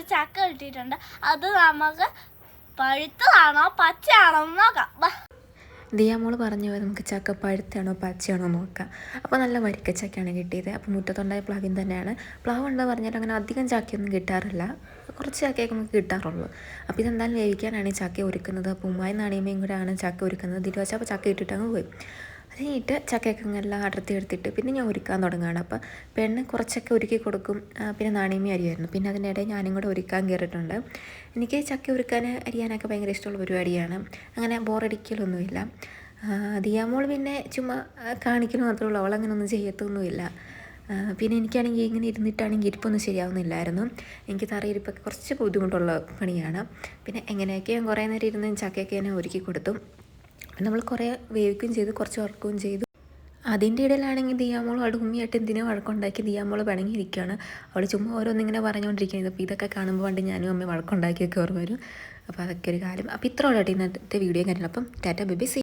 ഒരു ചക്ക കിട്ടിയിട്ടുണ്ട്. അത് നമുക്ക് പഴുത്തതാണോ പച്ചയാണോ എന്ന് നോക്കാം. ദിയാമോള് പറഞ്ഞു നമുക്ക് ചക്ക പഴുത്താണോ പച്ചയാണോ നോക്കാം. അപ്പോൾ നല്ല വരിക്കച്ചക്കയാണ് കിട്ടിയത്. അപ്പോൾ മുറ്റത്തുണ്ടായ പ്ലാവിൻ തന്നെയാണ്. പ്ലാവ് ഉണ്ടെന്ന് പറഞ്ഞാൽ അങ്ങനെ അധികം ചക്കയൊന്നും കിട്ടാറില്ല, കുറച്ച് ചക്കയൊക്കെ നമുക്ക് കിട്ടാറുള്ളൂ. അപ്പോൾ ഇതെന്തായാലും വേവിക്കാനാണ് ഈ ചക്ക ഒരുക്കുന്നത്. അപ്പോൾ ഉമ്മായി നാണിയമ്മയും കൂടെ ആണ് ചക്ക ഒരുക്കുന്നത്. ഇതിൽ വെച്ചാൽ അപ്പോൾ ചക്ക ഇട്ടിട്ട് അങ്ങ് പോയി. അത് കഴിഞ്ഞിട്ട് ചക്കയൊക്കെ എല്ലാം അടർത്തി എടുത്തിട്ട് പിന്നെ ഞാൻ ഒരുക്കാൻ തുടങ്ങുകയാണ്. അപ്പോൾ പെണ്ണ് കുറച്ചൊക്കെ ഒരുക്കി കൊടുക്കും, പിന്നെ നാണിയമ്മ അരിയായിരുന്നു. പിന്നെ അതിനിടെ ഞാനും കൂടെ ഒരുക്കാൻ കയറിയിട്ടുണ്ട്. എനിക്ക് ചക്ക ഒരുക്കാൻ അരിയാനൊക്കെ ഭയങ്കര ഇഷ്ടമുള്ള പരിപാടിയാണ്. അങ്ങനെ ബോറടിക്കലൊന്നുമില്ല. ദിയാമോൾ പിന്നെ ചുമ്മാ കാണിക്കൽ മാത്രമേ ഉള്ളൂ, അവളങ്ങനെ ഒന്നും ചെയ്യത്തൊന്നുമില്ല. പിന്നെ എനിക്കാണെങ്കിൽ ഇങ്ങനെ ഇരുന്നിട്ടാണെങ്കിൽ ഇരിപ്പൊന്നും ശരിയാവുന്നില്ലായിരുന്നു. എനിക്ക് തറയിരിപ്പൊക്കെ കുറച്ച് ബുദ്ധിമുട്ടുള്ള പണിയാണ്. പിന്നെ എങ്ങനെയൊക്കെ ഞാൻ കുറേ നേരം ഇരുന്ന് ചക്കയൊക്കെ ഞാൻ ഒരുക്കി കൊടുത്തു. നമ്മൾ കുറേ വേവിക്കുകയും ചെയ്തു, കുറച്ച് വറക്കുകയും ചെയ്തു. അതിൻ്റെ ഇടയിലാണെങ്കിൽ ദിയാമോൾ അവിടെ ഉമ്മിയായിട്ട് എന്തിനോ വഴക്കുണ്ടാക്കി ദിയാമോൾ പിണങ്ങിയിരിക്കുകയാണ്. അവൾ ചുമ്മാ ഓരോന്നിങ്ങനെ പറഞ്ഞുകൊണ്ടിരിക്കുന്നത്. അപ്പോൾ ഇതൊക്കെ കാണുമ്പോൾ പണ്ട് ഞാനും അമ്മ വഴക്കുണ്ടാക്കിയൊക്കെ ഓർമ്മ വരും. അപ്പോൾ അതൊക്കെ ഒരു കാര്യം. അപ്പോൾ ഇത്ര ഉള്ളൂ ഇന്നത്തെ വീഡിയോ കാര്യങ്ങൾ. അപ്പം ടാറ്റ ബൈ ബൈ.